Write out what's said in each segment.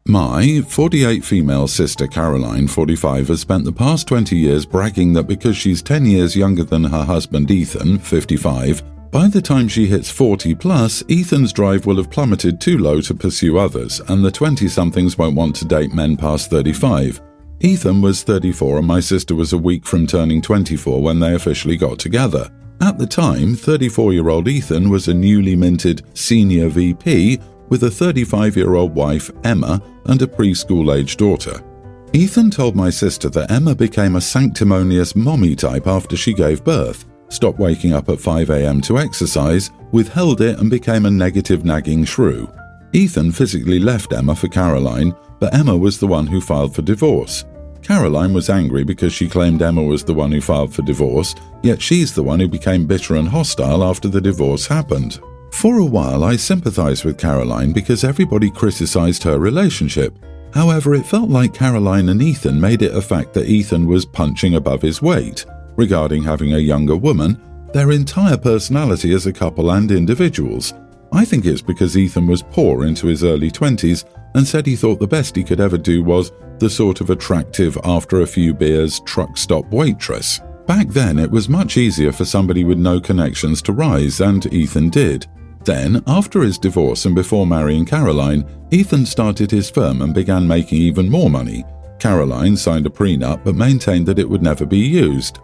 My 48 female sister Caroline, 45, has spent the past 20 years bragging that because she's 10 years younger than her husband Ethan, 55, by the time she hits 40 plus, Ethan's drive will have plummeted too low to pursue others, and the 20-somethings won't want to date men past 35. Ethan was 34 and my sister was a week from turning 24 when they officially got together. At the time, 34-year-old Ethan was a newly minted senior VP with a 35-year-old wife, Emma, and a preschool-age daughter. Ethan told my sister that Emma became a sanctimonious mommy type after she gave birth, stopped waking up at 5 a.m. to exercise, withheld it and became a negative nagging shrew. Ethan physically left Emma for Caroline, but Emma was the one who filed for divorce. Caroline was angry because she claimed Emma was the one who filed for divorce, yet she's the one who became bitter and hostile after the divorce happened. For a while I sympathized with Caroline because everybody criticized her relationship. However, it felt like Caroline and Ethan made it a fact that Ethan was punching above his weight. Regarding having a younger woman, their entire personality as a couple and individuals. I think it's because Ethan was poor into his early 20s and said he thought the best he could ever do was the sort of attractive after a few beers truck stop waitress. Back then it was much easier for somebody with no connections to rise, and Ethan did. Then, after his divorce and before marrying Caroline, Ethan started his firm and began making even more money. Caroline signed a prenup but maintained that it would never be used.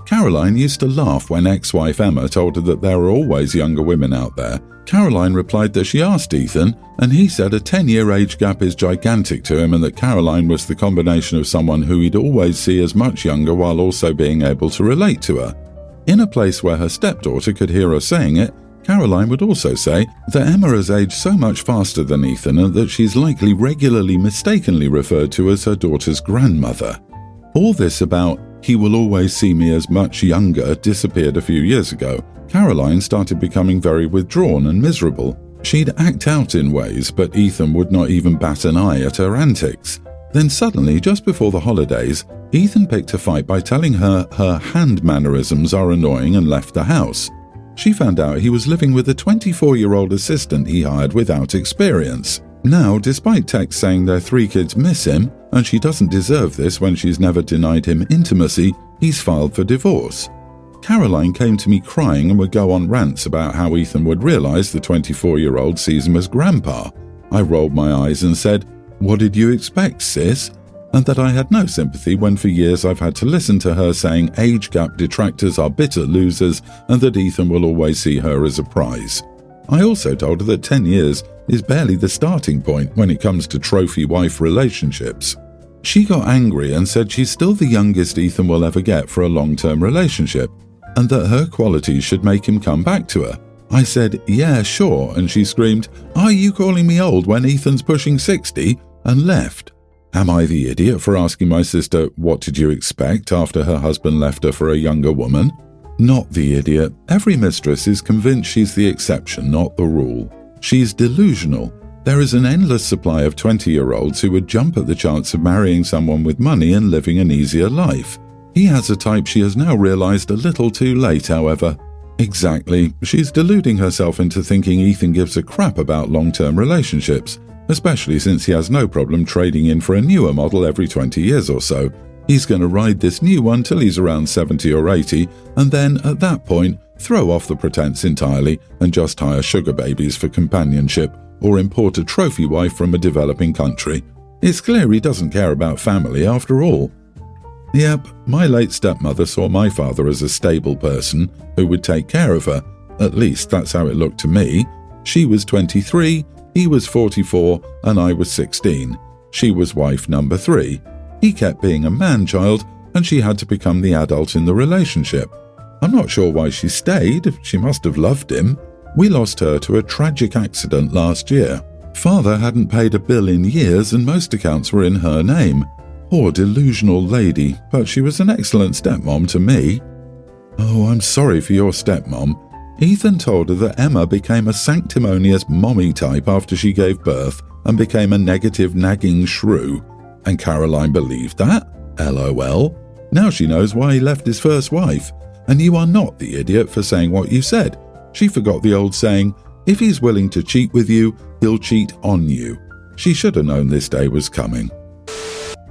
Caroline used to laugh when ex-wife Emma told her that there were always younger women out there. Caroline replied that she asked Ethan, and he said a 10-year age gap is gigantic to him and that Caroline was the combination of someone who he'd always see as much younger while also being able to relate to her. In a place where her stepdaughter could hear her saying it, Caroline would also say that Emma has aged so much faster than Ethan and that she's likely regularly mistakenly referred to as her daughter's grandmother. All this about "he will always see me as much younger" disappeared a few years ago. Caroline started becoming very withdrawn and miserable. She'd act out in ways, but Ethan would not even bat an eye at her antics. Then suddenly, just before the holidays, Ethan picked a fight by telling her her hand mannerisms are annoying and left the house. She found out he was living with a 24-year-old assistant he hired without experience. Now, despite texts saying their 3 kids miss him, and she doesn't deserve this when she's never denied him intimacy, he's filed for divorce. Caroline came to me crying and would go on rants about how Ethan would realize the 24-year-old sees him as grandpa. I rolled my eyes and said, "What did you expect, sis?" And that I had no sympathy when for years I've had to listen to her saying age gap detractors are bitter losers and that Ethan will always see her as a prize. I also told her that 10 years is barely the starting point when it comes to trophy wife relationships. She got angry and said she's still the youngest Ethan will ever get for a long-term relationship, and that her qualities should make him come back to her. I said, "Yeah, sure," and she screamed, "Are you calling me old when Ethan's pushing 60?" and left. Am I the idiot for asking my sister, "What did you expect?" after her husband left her for a younger woman? Not the idiot. Every mistress is convinced she's the exception, not the rule. She's delusional. There is an endless supply of 20-year-olds who would jump at the chance of marrying someone with money and living an easier life. He has a type she has now realized a little too late, however. Exactly. She's deluding herself into thinking Ethan gives a crap about long-term relationships, especially since he has no problem trading in for a newer model every 20 years or so. He's going to ride this new one till he's around 70 or 80, and then, at that point, throw off the pretense entirely and just hire sugar babies for companionship or import a trophy wife from a developing country. It's clear he doesn't care about family after all. Yep, my late stepmother saw my father as a stable person who would take care of her. At least that's how it looked to me. She was 23, he was 44, and I was 16. She was wife number 3. He kept being a man-child, and she had to become the adult in the relationship. I'm not sure why she stayed. She must have loved him. We lost her to a tragic accident last year. Father hadn't paid a bill in years, and most accounts were in her name. Poor delusional lady, but she was an excellent stepmom to me. Oh, I'm sorry for your stepmom. Ethan told her that Emma became a sanctimonious mommy type after she gave birth and became a negative nagging shrew. And Caroline believed that? LOL. Now she knows why he left his first wife. And you are not the idiot for saying what you said. She forgot the old saying, if he's willing to cheat with you, he'll cheat on you. She should have known this day was coming.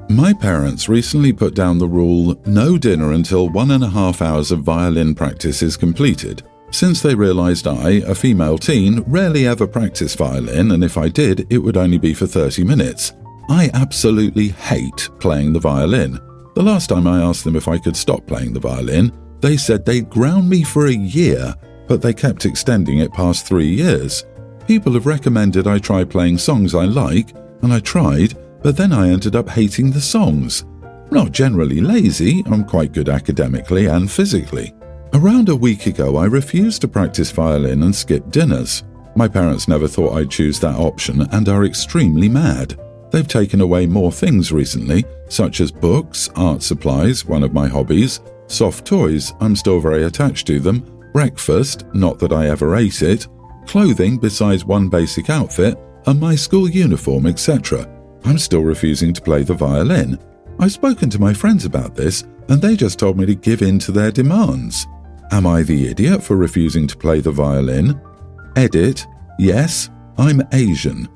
My parents recently put down the rule, no dinner until 1.5 hours of violin practice is completed. Since they realised I, a female teen, rarely ever practice violin, and if I did, it would only be for 30 minutes. I absolutely hate playing the violin. The last time I asked them if I could stop playing the violin, they said they'd ground me for a year, but they kept extending it past 3 years. People have recommended I try playing songs I like, and I tried, but then I ended up hating the songs. I'm not generally lazy, I'm quite good academically and physically. Around a week ago, I refused to practice violin and skipped dinners. My parents never thought I'd choose that option and are extremely mad. They've taken away more things recently, such as books, art supplies, one of my hobbies, soft toys, I'm still very attached to them, breakfast, not that I ever ate it, clothing besides one basic outfit, and my school uniform, etc. I'm still refusing to play the violin. I've spoken to my friends about this, and they just told me to give in to their demands. Am I the idiot for refusing to play the violin? Edit, yes, I'm Asian.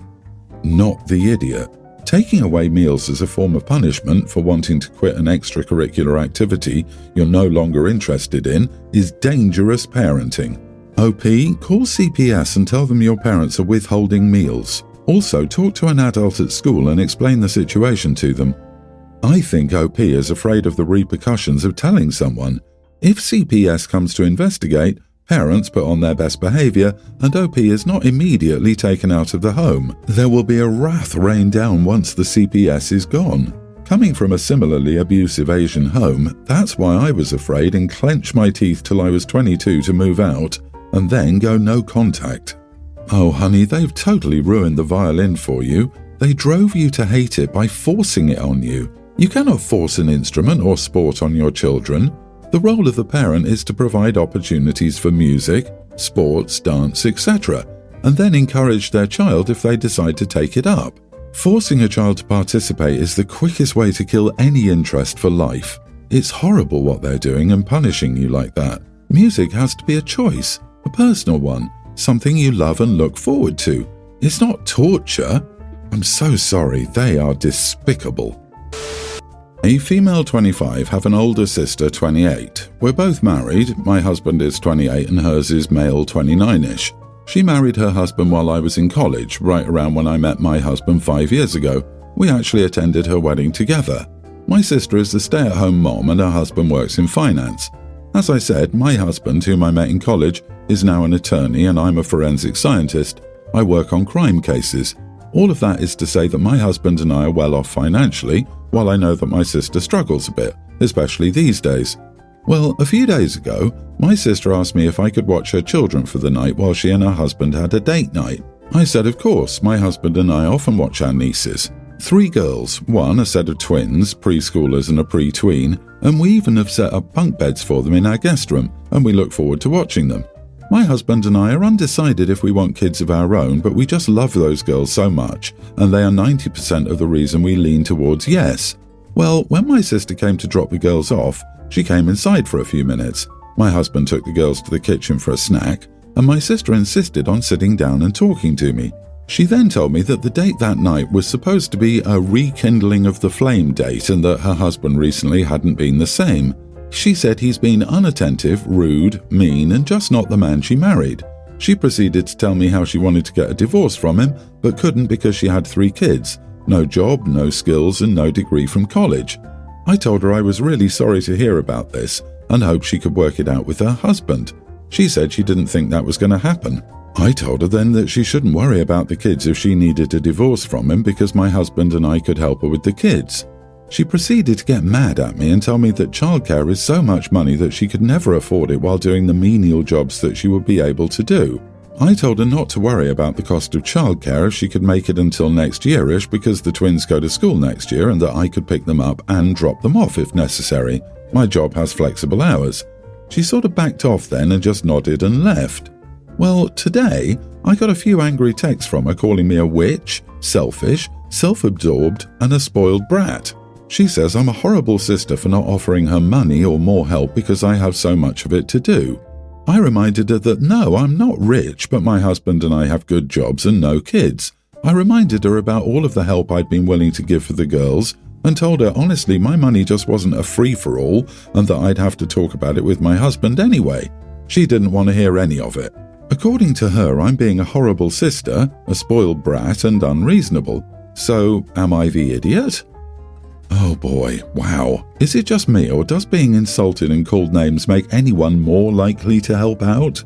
Not the idiot. Taking away meals as a form of punishment for wanting to quit an extracurricular activity you're no longer interested in is dangerous parenting. OP, call CPS and tell them your parents are withholding meals. Also, talk to an adult at school and explain the situation to them. I think OP is afraid of the repercussions of telling someone. If CPS comes to investigate, parents put on their best behaviour and OP is not immediately taken out of the home. There will be a wrath rained down once the CPS is gone. Coming from a similarly abusive Asian home, that's why I was afraid and clenched my teeth till I was 22 to move out, and then go no contact. Oh honey, they've totally ruined the violin for you. They drove you to hate it by forcing it on you. You cannot force an instrument or sport on your children. The role of the parent is to provide opportunities for music, sports, dance, etc., and then encourage their child if they decide to take it up. Forcing a child to participate is the quickest way to kill any interest for life. It's horrible what they're doing and punishing you like that. Music has to be a choice, a personal one. Something you love and look forward to. It's not torture. I'm so sorry, they are despicable. A female 25 have an older sister 28. We're both married, my husband is 28 and hers is male 29ish. She married her husband while I was in college, right around when I met my husband 5 years ago. We actually attended her wedding together. My sister is the stay-at-home mom and her husband works in finance. As I said, my husband, whom I met in college, is now an attorney and I'm a forensic scientist. I work on crime cases. All of that is to say that my husband and I are well off financially, while I know that my sister struggles a bit, especially these days. Well, a few days ago, my sister asked me if I could watch her children for the night while she and her husband had a date night. I said of course, my husband and I often watch our nieces. 3 girls, one a set of twins, preschoolers and a pre-tween, and we even have set up bunk beds for them in our guest room, and we look forward to watching them. My husband and I are undecided if we want kids of our own, but we just love those girls so much, and they are 90% of the reason we lean towards yes. Well, when my sister came to drop the girls off, she came inside for a few minutes. My husband took the girls to the kitchen for a snack, and my sister insisted on sitting down and talking to me. She then told me that the date that night was supposed to be a rekindling of the flame date and that her husband recently hadn't been the same. She said he's been unattentive, rude, mean, and just not the man she married. She proceeded to tell me how she wanted to get a divorce from him, but couldn't because she had 3 kids, no job, no skills, and no degree from college. I told her I was really sorry to hear about this and hoped she could work it out with her husband. She said she didn't think that was going to happen. I told her then that she shouldn't worry about the kids if she needed a divorce from him because my husband and I could help her with the kids. She proceeded to get mad at me and tell me that childcare is so much money that she could never afford it while doing the menial jobs that she would be able to do. I told her not to worry about the cost of childcare if she could make it until next year-ish because the twins go to school next year and that I could pick them up and drop them off if necessary. My job has flexible hours. She sort of backed off then and just nodded and left. Well, today, I got a few angry texts from her calling me a witch, selfish, self-absorbed, and a spoiled brat. She says I'm a horrible sister for not offering her money or more help because I have so much of it to do. I reminded her that no, I'm not rich, but my husband and I have good jobs and no kids. I reminded her about all of the help I'd been willing to give for the girls and told her honestly my money just wasn't a free-for-all and that I'd have to talk about it with my husband anyway. She didn't want to hear any of it. According to her, I'm being a horrible sister, a spoiled brat and unreasonable. So, am I the idiot? Oh boy, wow. Is it just me, or does being insulted and called names make anyone more likely to help out?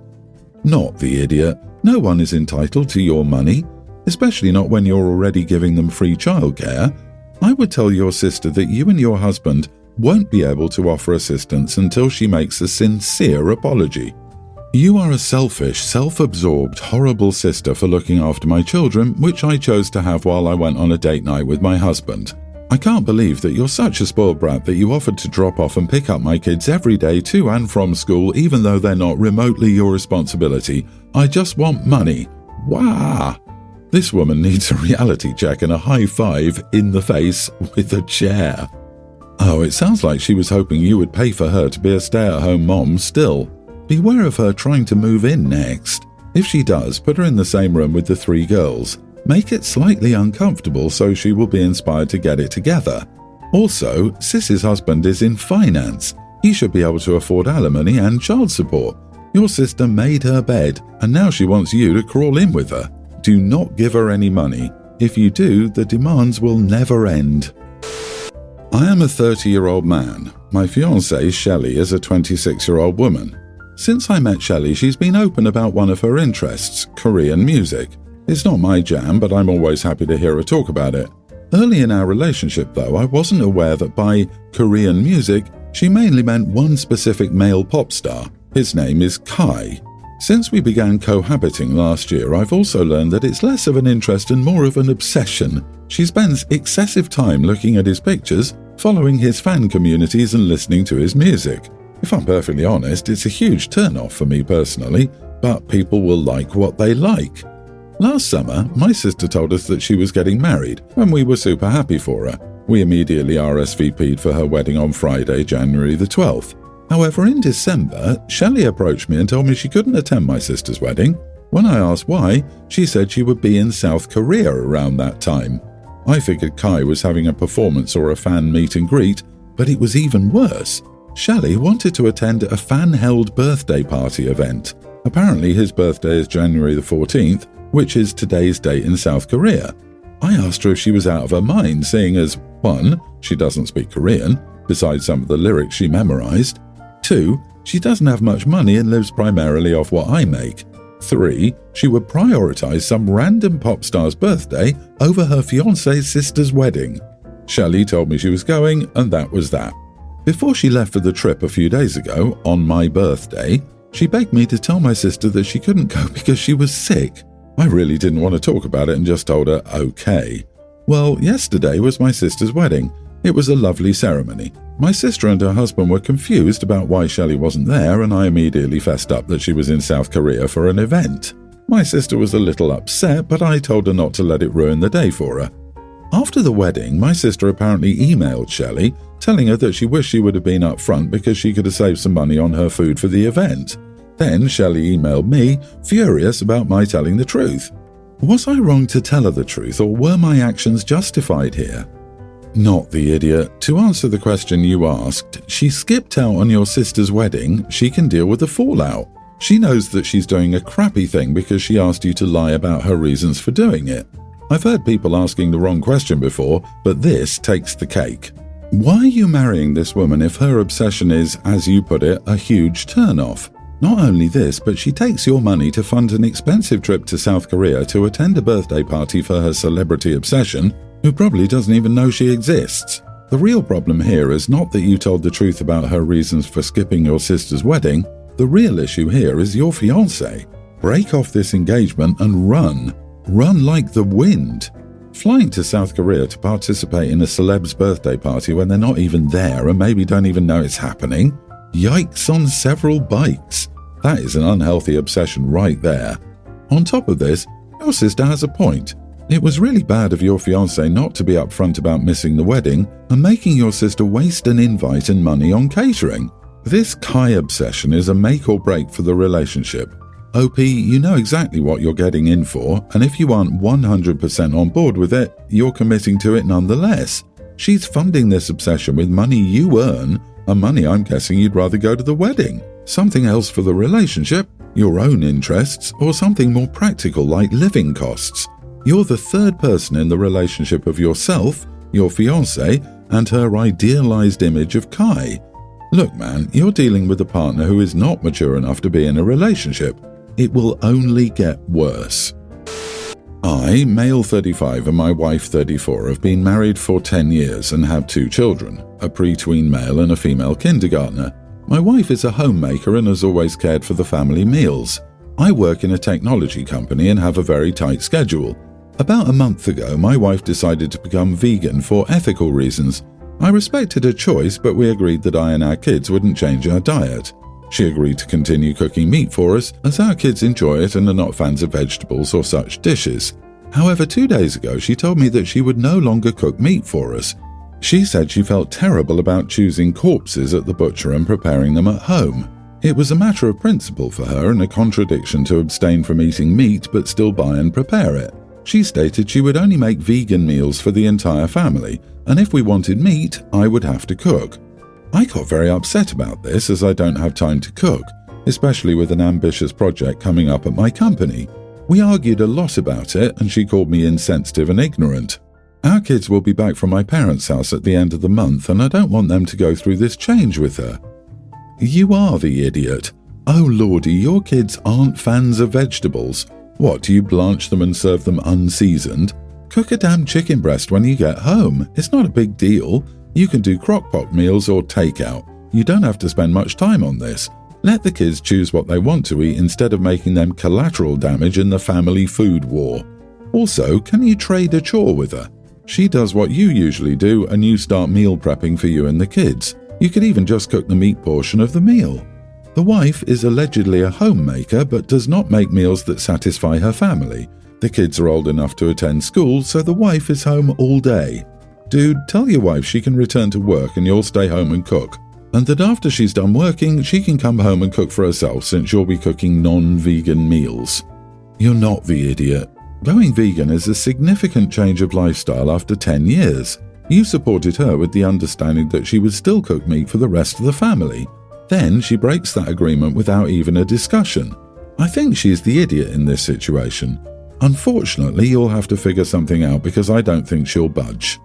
Not the idiot. No one is entitled to your money, especially not when you're already giving them free childcare. I would tell your sister that you and your husband won't be able to offer assistance until she makes a sincere apology. You are a selfish, self-absorbed, horrible sister for looking after my children, which I chose to have while I went on a date night with my husband. I can't believe that you're such a spoiled brat that you offered to drop off and pick up my kids every day to and from school even though they're not remotely your responsibility. I just want money. Wah! This woman needs a reality check and a high five in the face with a chair. Oh, it sounds like she was hoping you would pay for her to be a stay-at-home mom still. Beware of her trying to move in next. If she does, put her in the same room with the 3 girls. Make it slightly uncomfortable so she will be inspired to get it together. Also, Sis's husband is in finance. He should be able to afford alimony and child support. Your sister made her bed, and now she wants you to crawl in with her. Do not give her any money. If you do, the demands will never end. I am a 30-year-old man. My fiancée, Shelley, is a 26-year-old woman. Since I met Shelley, she's been open about one of her interests, Korean music. It's not my jam, but I'm always happy to hear her talk about it. Early in our relationship, though, I wasn't aware that by Korean music, she mainly meant one specific male pop star. His name is THI. Since we began cohabiting last year, I've also learned that it's less of an interest and more of an obsession. She spends excessive time looking at his pictures, following his fan communities and listening to his music. If I'm perfectly honest, it's a huge turn-off for me personally, but people will like what they like. Last summer, my sister told us that she was getting married, and we were super happy for her. We immediately RSVP'd for her wedding on Friday, January the 12th. However, in December, Shelley approached me and told me she couldn't attend my sister's wedding. When I asked why, she said she would be in South Korea around that time. I figured Kai was having a performance or a fan meet and greet, but it was even worse. Shelley wanted to attend a fan-held birthday party event. Apparently his birthday is January the 14th, which is today's date in South Korea. I asked her if she was out of her mind, seeing as 1. She doesn't speak Korean, besides some of the lyrics she memorized. 2. She doesn't have much money and lives primarily off what I make. 3. She would prioritize some random pop star's birthday over her fiancé's sister's wedding. Shelley told me she was going, and that was that. Before she left for the trip a few days ago, on my birthday, she begged me to tell my sister that she couldn't go because she was sick. I really didn't want to talk about it and just told her, okay. Well, yesterday was my sister's wedding. It was a lovely ceremony. My sister and her husband were confused about why Shelley wasn't there, and I immediately fessed up that she was in South Korea for an event. My sister was a little upset, but I told her not to let it ruin the day for her. After the wedding, my sister apparently emailed Shelley, telling her that she wished she would have been up front because she could have saved some money on her food for the event. Then Shelley emailed me, furious about my telling the truth. Was I wrong to tell her the truth, or were my actions justified here? Not the idiot. To answer the question you asked, she skipped out on your sister's wedding. She can deal with the fallout. She knows that she's doing a crappy thing because she asked you to lie about her reasons for doing it. I've heard people asking the wrong question before, but this takes the cake. Why are you marrying this woman if her obsession is, as you put it, a huge turn-off? Not only this, but she takes your money to fund an expensive trip to South Korea to attend a birthday party for her celebrity obsession, who probably doesn't even know she exists. The real problem here is not that you told the truth about her reasons for skipping your sister's wedding. The real issue here is your fiancé. Break off this engagement and run. Run like the wind. Flying to South Korea to participate in a celeb's birthday party when they're not even there and maybe don't even know it's happening? Yikes on several bikes. That is an unhealthy obsession right there. On top of this, your sister has a point. It was really bad of your fiancé not to be upfront about missing the wedding and making your sister waste an invite and money on catering. This Kai obsession is a make or break for the relationship. OP, you know exactly what you're getting in for, and if you aren't 100% on board with it, you're committing to it nonetheless. She's funding this obsession with money you earn, and money I'm guessing you'd rather go to the wedding. Something else for the relationship, your own interests, or something more practical like living costs. You're the third person in the relationship of yourself, your fiancé, and her idealized image of Kai. Look man, you're dealing with a partner who is not mature enough to be in a relationship. It will only get worse. I, male 35 and my wife 34, have been married for 10 years and have 2 children, a pre-tween male and a female kindergartner. My wife is a homemaker and has always cared for the family meals. I work in a technology company and have a very tight schedule. About a month ago, my wife decided to become vegan for ethical reasons. I respected her choice, but we agreed that I and our kids wouldn't change our diet. She agreed to continue cooking meat for us, as our kids enjoy it and are not fans of vegetables or such dishes. However, 2 days ago she told me that she would no longer cook meat for us. She said she felt terrible about choosing corpses at the butcher and preparing them at home. It was a matter of principle for her and a contradiction to abstain from eating meat but still buy and prepare it. She stated she would only make vegan meals for the entire family, and if we wanted meat, I would have to cook. I got very upset about this as I don't have time to cook, especially with an ambitious project coming up at my company. We argued a lot about it and she called me insensitive and ignorant. Our kids will be back from my parents' house at the end of the month and I don't want them to go through this change with her. You are the idiot. Oh lordy, your kids aren't fans of vegetables. What, do you blanch them and serve them unseasoned? Cook a damn chicken breast when you get home. It's not a big deal. You can do crock-pot meals or takeout. You don't have to spend much time on this. Let the kids choose what they want to eat instead of making them collateral damage in the family food war. Also, can you trade a chore with her? She does what you usually do and you start meal prepping for you and the kids. You could even just cook the meat portion of the meal. The wife is allegedly a homemaker but does not make meals that satisfy her family. The kids are old enough to attend school, so the wife is home all day. Dude, tell your wife she can return to work and you'll stay home and cook. And that after she's done working, she can come home and cook for herself since you'll be cooking non-vegan meals. You're not the idiot. Going vegan is a significant change of lifestyle after 10 years. You supported her with the understanding that she would still cook meat for the rest of the family. Then she breaks that agreement without even a discussion. I think she's the idiot in this situation. Unfortunately, you'll have to figure something out because I don't think she'll budge.